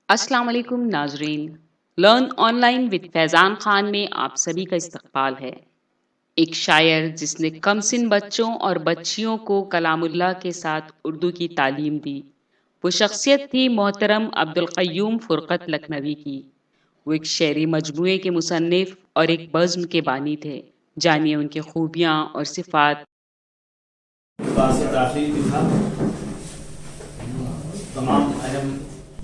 السلام علیکم ناظرین، لرن آن لائن وتھ فیضان خان میں آپ سبھی کا استقبال ہے۔ ایک شاعر جس نے کم سن بچوں اور بچیوں کو کلام اللہ کے ساتھ اردو کی تعلیم دی، وہ شخصیت تھی محترم عبدالقیوم فرقت لکھنوی کی۔ وہ ایک شعری مجموعے کے مصنف اور ایک بزم کے بانی تھے۔ جانیے ان کی خوبیاں اور صفات۔ تمام اہم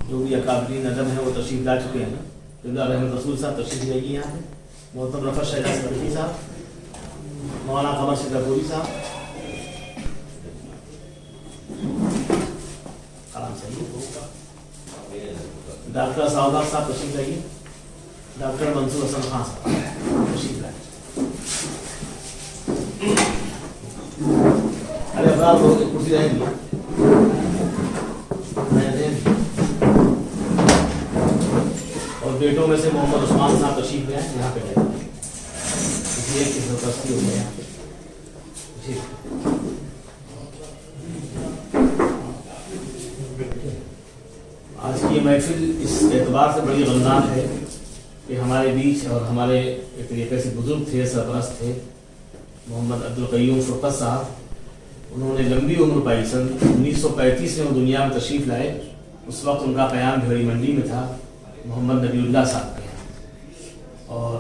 جو بھی اکابرین ندم ہیں وہ تشریف لا چکے ہیں۔ قبلہ رحمت رسول صاحب تشریف لے گی یہاں پہ، محترم رفعت شہباز صدیقی صاحب، مولانا قمر شکرپوری صاحب، ڈاکٹر سعودہ صاحب تشریف لائیے، ڈاکٹر منصور حسن خان صاحب تشریف لائیے۔ ارے افراد لوگ ایک کرسی رہیں گی، اور بیٹوں میں سے محمد عثمان صاحب تشریف لے آئیں، یہاں پہ رہیں گے، اس لیے کہ زبردستی ہو گیا یہاں پہ۔ آج کی یہ محفل اس اعتبار سے بڑی غمناک ہے کہ ہمارے بیچ اور ہمارے ایک طریقے سے بزرگ تھے، سرپرست تھے، محمد عبدالقیوم فرقت صاحب۔ انہوں نے لمبی عمر پائی، سن 1935 میں وہ دنیا میں تشریف لائے۔ اس وقت ان کا قیام بھیڑی منڈی میں تھا، محمد نبی اللہ صاحب کے یہاں۔ اور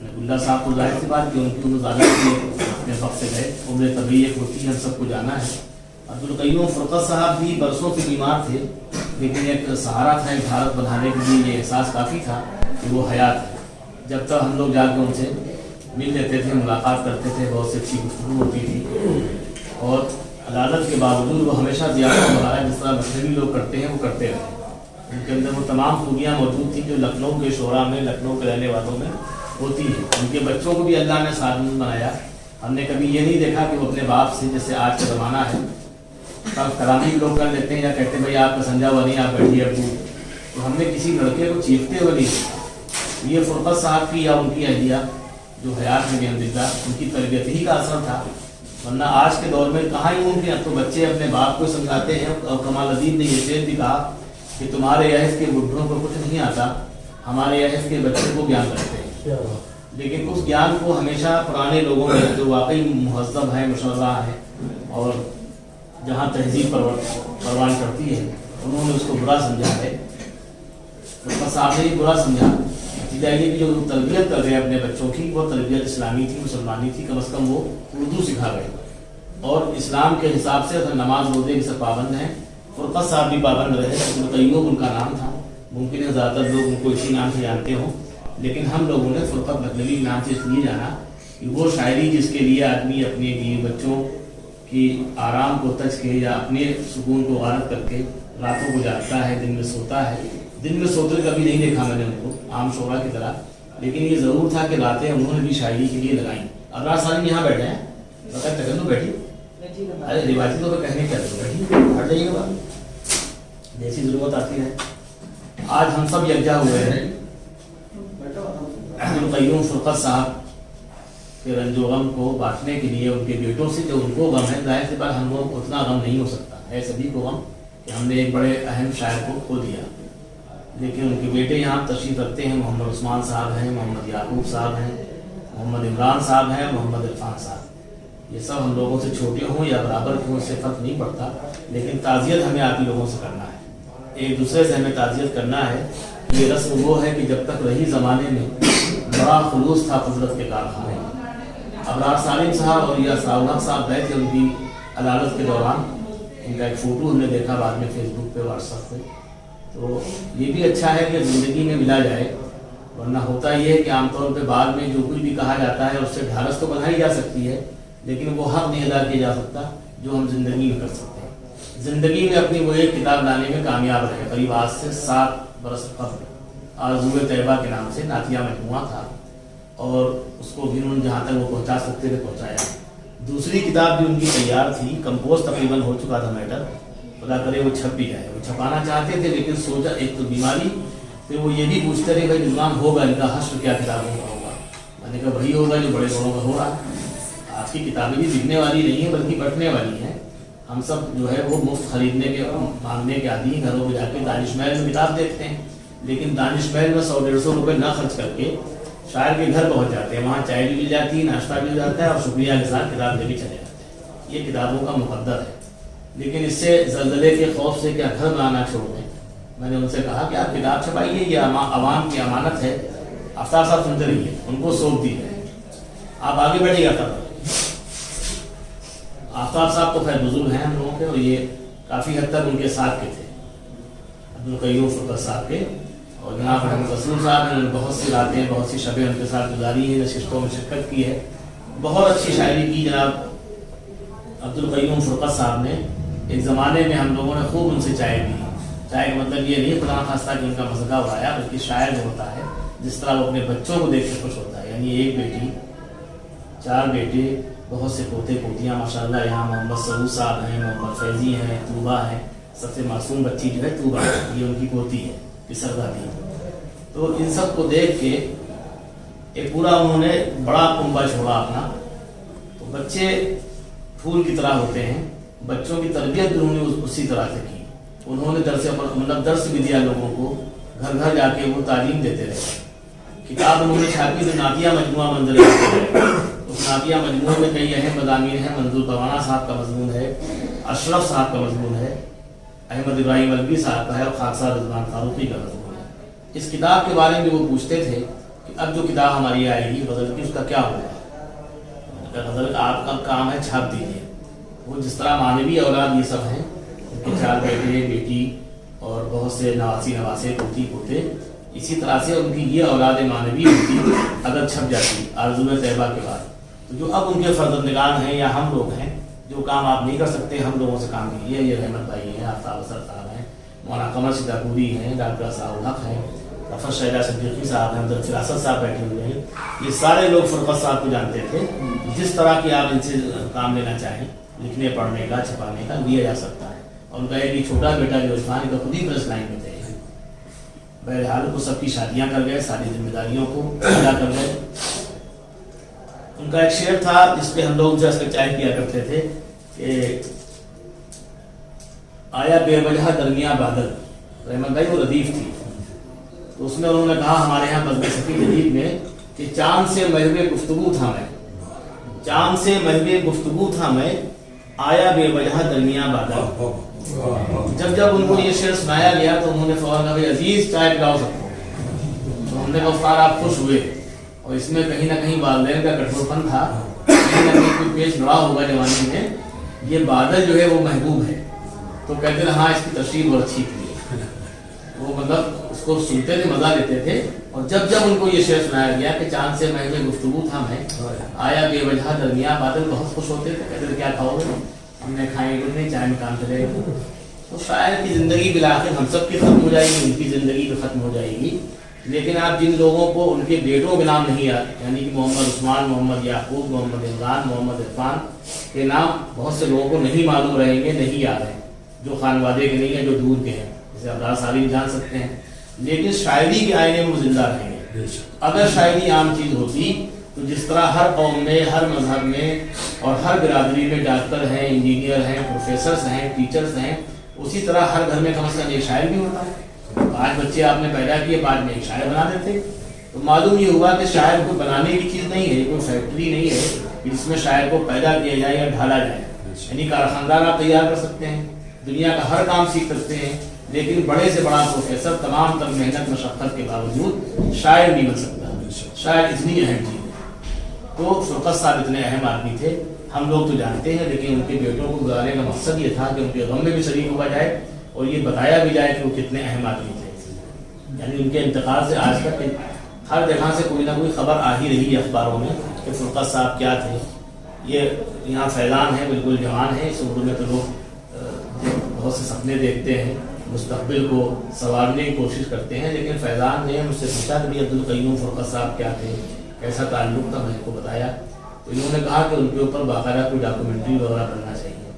نبی اللہ صاحب کو ظاہر سی بات کہ ان کی عمر زیادہ تھی، اپنے وقت سے گئے، عمر طبیعی ایک ہوتی ہے، ہم سب کو جانا ہے۔ عبدالقیوم فرقت صاحب بھی برسوں سے بیمار تھے، لیکن ایک سہارا تھا، ایک بھارت بنانے کے لیے یہ احساس کافی تھا کہ وہ حیات ہے۔ جب تک ہم لوگ جا کے ان سے مل لیتے تھے، ملاقات کرتے تھے، بہت سی اچھی گفتگو ہوتی تھی، اور عدالت کے باوجود وہ ہمیشہ زیادہ وغیرہ جس طرح مشرقی لوگ کرتے ہیں وہ کرتے رہے۔ ان کے اندر وہ تمام خوبیاں موجود تھیں جو لکھنؤ کے شعراء میں، لکھنؤ کے رہنے والوں میں ہوتی ہیں۔ ان کے بچوں کو بھی اللہ نے سعادتمند بنایا۔ ہم نے کبھی یہ نہیں دیکھا کہ وہ اپنے باپ سے، جیسے آج کا زمانہ ہے کلامی لوگ کر لیتے ہیں یا کہتے ہیں بھائی آپ کا سمجھا ہوا نہیں، آپ بیٹھیے ابو، تو ہم نے کسی لڑکے کو چیختے ہوئے نہیں دیکھا۔ یہ فرقت صاحب کی یا ان کی اہلیہ جو حیات میں الحمدللہ ان کی تربیت ہی کا اثر تھا، ورنہ آج کے دور میں کہاں ہی ممکن ہے۔ تو بچے اپنے باپ کو سمجھاتے ہیں، اور کمال الدین نے یہ شعر بھی کہا کہ تمہارے عہد کے بڈھوں کو کچھ نہیں آتا، ہمارے عہد کے بچے کو گیان کرتے ہیں۔ لیکن اس گیان کو ہمیشہ پرانے لوگوں میں جو واقعی مہذب ہیں، مشرع ہیں، اور جہاں تہذیب پروان کرتی ہے، انہوں نے اس کو برا سمجھا ہے۔ فرقت صاحب نے برا سمجھا، نتیجہ یہ کہ جو تربیت کر رہے ہیں اپنے بچوں کی، وہ تربیت اسلامی تھی، مسلمانی تھی، کم از کم وہ اردو سکھا گئے، اور اسلام کے حساب سے نماز روزے کی سب پابند ہیں۔ فرقت صاحب بھی پابند رہے، عبدالقیوم ان کا نام تھا، ممکن ہے زیادہ تر لوگ ان کو اسی نام سے جانتے ہوں، لیکن ہم لوگوں نے فرقت لکھنوی نام سے اس لیے جانا کہ وہ شاعری جس کے لیے آدمی اپنے بیوی بچوں کی آرام کو تج کے یا اپنے سکون کو غارت کر کے راتوں کو جاگتا ہے، دن میں سوتا ہے۔ دن میں سوتے کبھی نہیں دیکھا میں نے ان کو عام شعراء کی طرح، لیکن یہ ضرور تھا کہ راتیں انہوں نے بھی شاعری کے لیے لگائیں۔ ابرار سالم یہاں بیٹھے ہیں، بغیر تکلف بیٹھی، ارے روایتی طور پہ کہنے کیا بیٹھی، ہٹ جائیے گا، جیسی ضرورت آتی ہے۔ آج ہم سب یکجا ہوئے ہیں عبدالقیوم فرقت صاحب کے رنج و غم کو بانٹنے کے لیے۔ ان کے بیٹوں سے جو ان کو غم ہے، ظاہر سی بات ہم لوگ اتنا غم نہیں ہو سکتا ہے سبھی کو غم کہ ہم نے ایک بڑے اہم شاعر کو کھو دیا، لیکن ان کے بیٹے یہاں تشریف رکھتے ہیں۔ محمد عثمان صاحب ہیں، محمد یعقوب صاحب ہیں، محمد عمران صاحب ہیں، محمد عرفان صاحب۔ یہ سب ہم لوگوں سے چھوٹے ہوں یا برابر ہوں، اس سے فرق نہیں پڑتا، لیکن تعزیت ہمیں آپ ہی لوگوں سے کرنا ہے، ایک دوسرے سے ہمیں تعزیت کرنا ہے۔ یہ رسم وہ ہے کہ جب تک رہی زمانے میں بڑا خلوص تھا قدرت کے کارخانے۔ ابرار سالم صاحب اور یا سعودہ صاحب گئے تھے ان کی عدالت کے دوران، ان کا ایک فوٹو ہم نے دیکھا بعد میں فیس بک پہ، واٹس ایپ پہ۔ تو یہ بھی اچھا ہے کہ زندگی میں ملا جائے، ورنہ ہوتا یہ ہے کہ عام طور پہ بعد میں جو کچھ بھی کہا جاتا ہے اس سے ڈھارس تو بنائی جا سکتی ہے، لیکن وہ حق نہیں ادا کیا جا سکتا جو ہم زندگی میں کر سکتے ہیں۔ زندگی میں اپنی وہ ایک کتاب لانے میں کامیاب رہے۔ قریب آج سے 7 برس قبل آرزوئے طیبہ کے نام سے نعتیہ مجموعہ تھا، اور اس کو بھی انہوں نے جہاں تک وہ پہنچا سکتے تھے پہنچایا۔ دوسری کتاب بھی ان کی تیار تھی، کمپوز تقریباً ہو چکا تھا میٹر، خدا کرے وہ چھپ بھی جائے۔ وہ چھپانا چاہتے تھے، لیکن سوچا ایک تو بیماری، پھر وہ یہ بھی پوچھتے رہے بھائی نظام ہوگا ان کا حشر کیا کتابوں کا ہوگا؟ میں نے کہا وہی ہوگا جو بڑے بڑوں کا ہو رہا ہے۔ آپ کی کتابیں بھی بکنے والی نہیں ہیں بلکہ بٹنے والی ہیں۔ ہم سب جو ہے وہ مفت خریدنے کے، مانگنے کے عادی ہیں، گھروں میں جا کے دانش محل میں کتاب دیکھتے ہیں، لیکن دانش محل میں 100-150 روپے نہ خرچ کر کے شاعر کے گھر پہنچ جاتے ہیں، وہاں چائے بھی مل جاتی ہے، ناشتہ بھی مل جاتا ہے، اور شکریہ کے ساتھ کتاب لے کے چلے جاتے ہیں۔ یہ کتابوں کا مقدر ہے۔ لیکن اس سے زلزلے کے خوف سے کیا گھر بنانا چھوڑ دیں؟ میں نے ان سے کہا کہ آپ کتاب چھپائیے، یہ عوام کی امانت ہے، آفتاب صاحب سنتے رہیے، ان کو سونپ دی ہے، آپ آگے بڑھیے گا تب۔ آفتاب صاحب تو خیر بزرگ ہیں ہم لوگوں کے، اور یہ کافی حد تک ان کے ساتھ کے تھے، عبدالقیوم فرقت صاحب کے، اور جناب محمد رسول صاحب نے بہت سی راتیں، بہت سی شبیں ان کے ساتھ گزاری ہیں، نشستوں میں شرکت کی ہے، بہت اچھی شاعری کی جناب عبدالقیوم فرقت صاحب نے۔ ایک زمانے میں ہم لوگوں نے خوب ان سے چائے پی۔ چائے کا مطلب یہ نہیں خدا خواستہ کہ ان کا مذاق اڑایا، بلکہ شاعر جو ہوتا ہے جس طرح وہ اپنے بچوں کو دیکھ کے خوش ہوتا ہے، یعنی ایک بیٹی، 4 بیٹے، بہت سے پوتے پوتیاں، ماشاءاللہ یہاں محمد سعود صاحب ہیں، محمد فیضی ہیں، طوبہ ہیں، سب سے معصوم بچی جو ہے طوبہ ہے، یہ ان کی پوتی ہے، پسر دادی۔ تو ان سب کو دیکھ کے ایک پورا انہوں نے بڑا کنبہ چھوڑا اپنا۔ تو بچے پھول کی طرح ہوتے ہیں، بچوں کی تربیت بھی انہوں نے اسی طرح سے کی۔ انہوں نے درس بھی دیا لوگوں کو، گھر گھر جا کے وہ تعلیم دیتے رہے۔ کتاب انہوں نے چھاپی تو نعتیہ مجموعہ منظر اس نعتیہ مجموعے میں کئی اہم مضامین ہیں، منظور پروانہ صاحب کا مضمون ہے، اشرف صاحب کا مضمون ہے، احمد ابراہیم الوی صاحب کا ہے، اور خاکسار رضوان فاروقی کا مضمون ہے۔ اس کتاب کے بارے میں وہ پوچھتے تھے کہ اب جو کتاب ہماری آئے گی غزل کی، اس کا کیا ہوگا؟ غزل کا آپ کا کام ہے چھاپ دیجیے۔ وہ جس طرح معنوی اولاد یہ سب ہیں، ان کے 4 بیٹے بیٹی اور بہت سے نواسی نواسے پوتی پوتے، اسی طرح سے ان کی یہ اولاد معنوی ہوتی اگر چھپ جاتی آرزو طیبہ کے بعد، تو جو اب ان کے فرزندگان ہیں یا ہم لوگ ہیں، جو کام آپ نہیں کر سکتے ہم لوگوں سے کام کیجیے۔ یہ رحمت بھائی ہیں، آفتاب اثر صاحب ہیں، مولانا قمر سیتاپوری ہیں، ڈاکٹر صاحب الحق ہیں، رفت شہدہ صدیقی صاحب ہیں، عبد فراست صاحب بیٹھے ہوئے ہیں۔ یہ سارے لوگ فرقت صاحب کو جانتے تھے، جس طرح کی آپ ان سے کام لینا چاہیں، لکھنے پڑھنے کا چھپانے کا لیا جا سکتا ہے۔ اور ان کا ایک چھوٹا بیٹا جو عثمان کا خود ہی پریس لائن میں تھے، بہرحال وہ سب کی شادیاں کر گئے، ساری ذمہ داریوں کو ادا کر گئے۔ ان کا ایک شعر تھا جس پہ ہم لوگ جو ہے چائے کیا کرتے تھے کہ آیا بے وجہ درمیاں بادل، رحمت بھائی وہ ردیف تھی، تو اس میں انہوں نے کہا ہمارے یہاں بزم صفی جدید میں کہ چاند سے محو گفتگو تھا میں، چاند سے محو گفتگو تھا میں، آیا بے وجہ درمیاں بادل۔ جب ان کو یہ شعر سنایا گیا تو انہوں نے فوراً کہا عزیز چائے پلاؤ سب کو۔ تو ہم نے کہا استاد آپ خوش ہوئے، اور اس میں کہیں نہ کہیں والدین کا کٹھور پن تھا، کہیں نہ کہیں کوئی پیش بڑا ہوگا جوانی میں، یہ بادل جو ہے وہ محبوب ہے۔ تو کہتے ہیں ہاں اس کی تشریح بہت اچھی تھی، وہ مطلب اس کو سنتے تھے، مزہ لیتے تھے۔ اور جب ان کو یہ شعر سنایا گیا کہ چاند سے محو گفتگو تھا میں، آیا بے وجہ درمیاں بادل، بہت خوش ہوتے تھے، کہتے تھے کیا کھاؤ گے؟ ہم نے کھائیں گے نہیں، چائے میں کام چلے گا۔ تو شاعر کی زندگی بالآخر ہم سب کی ختم ہو جائے گی، ان کی زندگی بھی ختم ہو جائے گی، لیکن آپ جن لوگوں کو ان کے بیٹوں کے نام نہیں یاد، یعنی کہ محمد عثمان، محمد یعقوب، محمد عمران، محمد عرفان کے نام بہت سے لوگوں کو نہیں معلوم رہیں گے، نہیں یاد ہیں، جو خانوادے کے نہیں ہیں، جو دور کے ہیں، جیسے ابرار سالم جان سکتے ہیں، لیکن شاعری کے آئینے میں وہ زندہ رہیں گے۔ اگر شاعری عام چیز ہوتی تو جس طرح ہر قوم میں، ہر مذہب میں اور ہر برادری میں ڈاکٹر ہیں، انجینئر ہیں، پروفیسرز ہیں، ٹیچرز ہیں، اسی طرح ہر گھر میں کم از کم ایک شاعر بھی ہوتا ہے۔ 5 بچے آپ نے پیدا کیے، 5 میں ایک شاعر بنا دیتے۔ تو معلوم یہ ہوا کہ شاعر کوئی بنانے کی چیز نہیں ہے، یہ کوئی فیکٹری نہیں ہے کہ جس میں شاعر کو پیدا کیا جائے یا ڈھالا جائے، یعنی کارخاندان آپ تیار کر سکتے ہیں، دنیا کا ہر کام سیکھ سکتے ہیں، لیکن بڑے سے بڑا پروفیسر تمام تر محنت مشقت کے باوجود شاعر نہیں بن سکتا۔ شاعر اتنی اہم چیز ہے۔ تو فرقت صاحب اتنے اہم آدمی تھے، ہم لوگ تو جانتے ہیں، لیکن ان کے بیٹوں کو گزارنے کا مقصد یہ تھا کہ ان کے غم میں بھی شریک ہوا جائے اور یہ بتایا بھی جائے کہ وہ کتنے اہم آدمی تھے۔ یعنی ان کے انتقال سے آج تک ہر جگہ سے کوئی نہ کوئی خبر آ ہی رہی ہے اخباروں میں کہ فرقت صاحب کیا تھے۔ یہ یہاں فیضان ہے، بالکل جوان ہے، اس عمر میں تو لوگ بہت سے سپنے دیکھتے ہیں، مستقبل کو سنوارنے کی کوشش کرتے ہیں، لیکن فیضان نے مجھ سے پوچھا کہ عبدالقیوم فرقت صاحب کیا تھے، کیسا تعلق تھا، میں نے کو بتایا تو انہوں نے کہا کہ ان کے اوپر باقاعدہ کوئی ڈاکومنٹری وغیرہ بننا چاہیے۔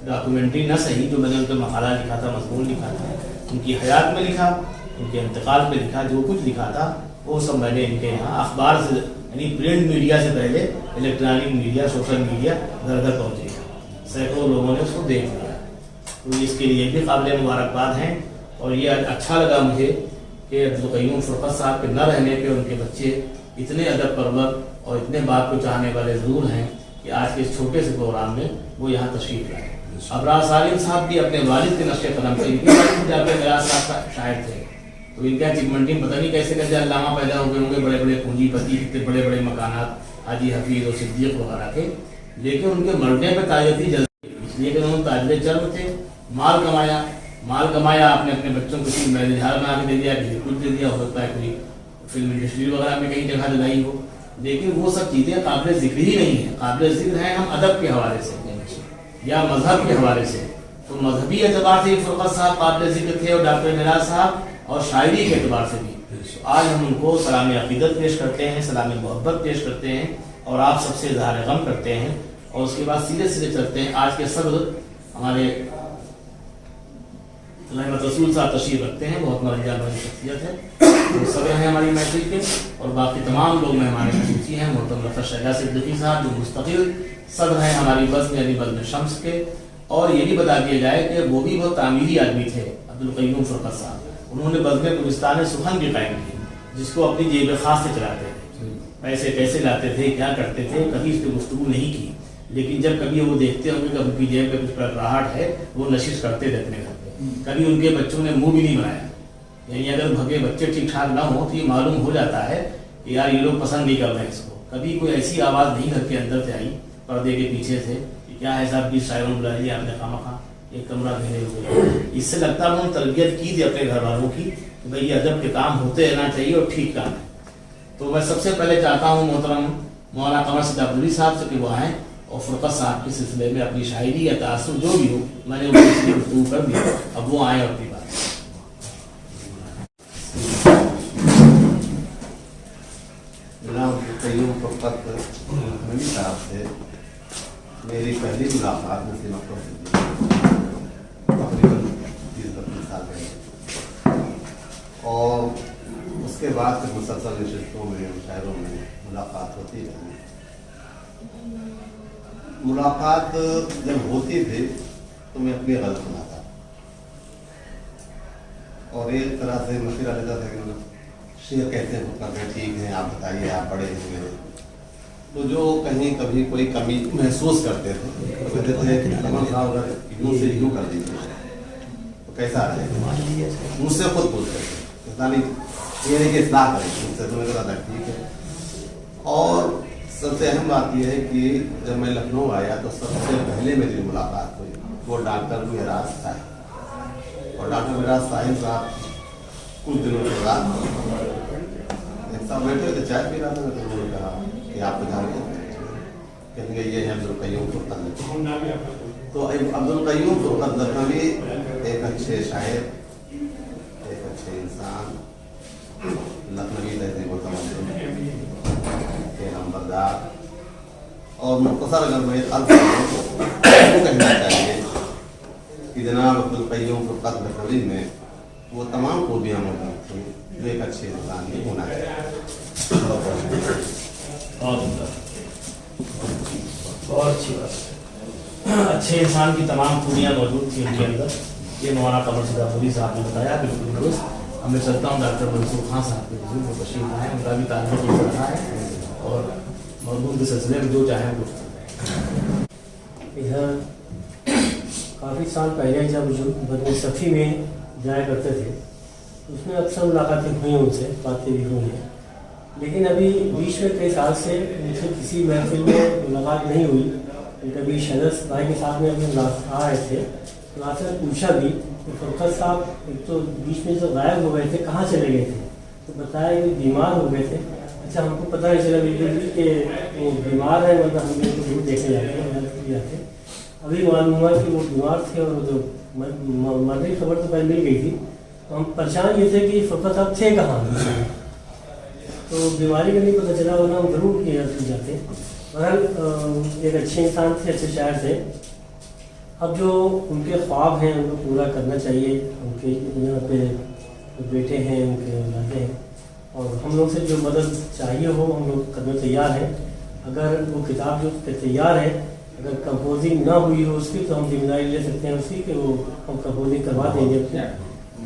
ڈاکومنٹری نہ صحیح، جو میں نے ان پہ مقالہ لکھا تھا، مضمون لکھا تھا، ان کی حیات میں لکھا، ان کے انتقال پہ لکھا، جو کچھ لکھا تھا وہ سب میں نے ان کے یہاں اخبار سے، یعنی پرنٹ میڈیا سے پہلے الیکٹرانک میڈیا، سوشل میڈیا گھر گھر پہنچے گا، سینکڑوں لوگوں نے اس کو دیکھ لیا۔ تو اس کے لیے بھی قابل مبارکباد ہیں، اور یہ اچھا لگا مجھے کہ عبدالقیوم فرقت صاحب کے نہ رہنے پہ ان کے بچے اتنے ادب پرور اور اتنے بات کو چاہنے والے ضرور ہیں کہ آج کے اس چھوٹے سے پروگرام میں وہ یہاں تشریف لائے. ابرار سالم صاحب بھی اپنے والد کے نقش قدم سے، ان کے والد جابر میراث صاحب شاعر تھے، تو ان کا چکمنڈی پتہ نہیں کیسے کیسے علامہ پیدا ہو گئے ہوں گے، بڑے بڑے پونجی پتی، کتنے بڑے بڑے مکانات حاجی حفیظ اور صدیق وغیرہ کے، لیکن ان کے مرنے پہ تاجر تھی جلدی، اس لیے کہ انہوں نے تاجر چرم تھے. مال کمایا آپ نے اپنے بچوں کو کسی میرج ہال بنا کے دے دیا، کسی کچھ دے دیا، ہو سکتا ہے کوئی فلم انڈسٹری وغیرہ میں کہیں جگہ دلائی ہو، لیکن وہ سب چیزیں قابل ذکر ہی نہیں ہیں. قابل ذکر ہیں ہم ادب کے حوالے سے یا مذہب کے حوالے سے. تو مذہبی اعتبار سے فرقت صاحب قابل ذکر تھے اور ڈاکٹر میراث صاحب، اور شاعری کے اعتبار سے بھی. آج ہم ان کو سلام عقیدت پیش کرتے ہیں، سلام محبت پیش کرتے ہیں، اور آپ سب سے اظہار غم کرتے ہیں، اور اس کے بعد سیدھے سیدھے چلتے ہیں. آج کے صدر ہمارے رحمت رسول صاحب تشریف رکھتے ہیں، بہت مرجع والی شخصیت ہے، وہ صدر ہیں ہماری محفل کے، اور باقی تمام لوگ مہمان خصوصی ہیں. محترم رفعت شہلا صدیقی صاحب جو مستقل صدر ہیں ہماری بزم یعنی بزم شمس کے. اور یہ بھی بتا دیا جائے کہ وہ بھی بہت تعمیری آدمی تھے عبدالقیوم فرقت صاحب. انہوں نے بزم گلستان سخن بھی قائم کی، جس کو اپنی جیب خاص سے چلاتے تھے. پیسے کیسے لاتے تھے، کیا کرتے تھے، کبھی اس پہ گفتگو نہیں کی، لیکن جب کبھی وہ دیکھتے ہوں گے کہ ان کی جیب پہ کچھ کڑکڑاہٹ ہے، وہ نشش کرتے تھے اپنے گھر پہ. کبھی ان کے بچوں نے منہ بھی نہیں بنایا. یعنی اگر بھگے بچے ٹھیک ٹھاک نہ ہوں تو یہ معلوم ہو جاتا ہے کہ یار یہ لوگ پسند نہیں کر رہے ہیں اس کو. کبھی کوئی ایسی آواز نہیں گھر کے اندر سے آئی پردے کے پیچھے سے کہ کیا ہے صاحب 20 شاعروں بلا لیا آپ نے خواہ ایک کمرہ گھیرے ہوئے. اس سے لگتا ہے انہوں نے تربیت کی تھی اپنے گھر والوں کی کہ بھائی یہ ادب کے کام ہوتے رہنا چاہیے اور ٹھیک کام ہے. تو میں سب سے پہلے چاہتا ہوں محترم مولانا قمر صدیق عبدالوی صاحب سے کہ وہ آئیں اور فرقت صاحب کے سلسلے میں اپنی شاعری یا تاثر جو بھی ہو، میں نے ان سے گفتگو کر دیا، اب وہ آئیں اور اپنی بات. قیوم فرقت عبدالوی صاحب سے میری پہلی ملاقات نسیم اختر سے تقریباً 30-32 سال پہلے، اور اس کے بعد پھر مسلسل نشستوں میں شاعروں میں ملاقات ہوتی رہی. ملاقات جب ہوتی تھی تو میں اپنی غلط بناتا اور ایک طرح سے مشورہ لیتا تھا کہ شعر کہتے ہیں کرتے ہیں، ٹھیک ہے آپ بتائیے، آپ بڑے ہیں میرے. تو جو کہیں کبھی کوئی کمی محسوس کرتے تھے تو کہتے تھے کمل صاحب اگر یوں سے یوں کر دیجیے تو کیسا رہے گا. مجھ سے خود پوچھتے تھے، پتا نہیں یہ نہیں کہ اصلاح کریں مجھ سے، تو میں کہتا تھا ٹھیک ہے. اور سب سے اہم بات یہ ہے کہ جب میں لکھنؤ آیا تو سب سے پہلے میری جو ملاقات ہوئی وہ ڈاکٹر میراث صاحب، اور ڈاکٹر میراث صاحب کچھ دنوں کے بعد ایک صاحب بیٹھے ہوئے تھے، چائے پی رہا تھا. تو انہوں نے کہا کہ آپ کو جانتے ہیں، کہیں گے یہ ہے عبدالقیوم فرقت. تو عبدالقیوم فرقت لکھنوی ایک اچھے شاعر، ایک اچھے انسان، لکھنوی تہذیب و تمدن کے نمبردار، اور مختصر اگر میں کہنا چاہیے کہ جناب عبدالقیوم فرقت لکھنوی میں وہ تمام خوبیاں موجود تھیں جو ایک اچھے انسان میں ہونا چاہیے. بہت اچھی بات. اچھے انسان کی تمام خوبیاں موجود تھیں ان کے اندر، یہ مولانا قمر صدیق عبدالوی صاحب نے بتایا. بالکل درست. اب میں چلتا ہوں ڈاکٹر منصور خان صاحب کے بزرگ وہ تشریف آئے، ان کا بھی تعلق ہو رہا ہے اور موضوع کے سلسلے میں جو چاہیں گفتگو. ادھر کافی سال پہلے جب بدن صفی میں جایا کرتے تھے اس میں اکثر ملاقاتیں ہوئی ان سے، باتیں بھی ہوئی ہیں، لیکن ابھی بیچ میں کئی سال سے ان سے کسی محفل میں ملاقات نہیں ہوئی. کبھی شہزاد بھائی کے ساتھ میں ابھی آ رہے تھے تو آپ سے پوچھا بھی کہ فرقت صاحب ایک تو بیچ میں جو غائب ہو گئے تھے کہاں چلے گئے تھے، تو بتایا کہ بیمار ہو گئے تھے. اچھا ہم کو پتہ نہیں چلا بالکل بھی کہ وہ بیمار ہے، ورنہ ہم ان کو ضرور دیکھنے جاتے. ابھی معلوم ہوا کہ وہ بیمار تھے اور جو مرنے کی خبر تو پہلے مل گئی تھی. تو ہم پریشان یہ تھے کہ فرقت صاحب تھے کہاں، تو بیماری کا نہیں پتہ چلا، ورنہ ہم ضرور کی جاتے. بہرحال ایک اچھے انسان تھے، اچھے شاعر تھے. اب جو ان کے خواب ہیں ان کو پورا کرنا چاہیے. ان کے یہاں پہ بیٹے ہیں، ان کے اولادیں ہیں، اور ہم لوگ سے جو مدد چاہیے ہو ہم لوگ کرنے تیار ہیں. اگر وہ کتاب جو تیار ہے، اگر کمپوزنگ نہ ہوئی ہو اس کی تو ہم ذمہ داری لے سکتے ہیں اس کی کہ وہ ہم کمپوزنگ کروا دیں گے.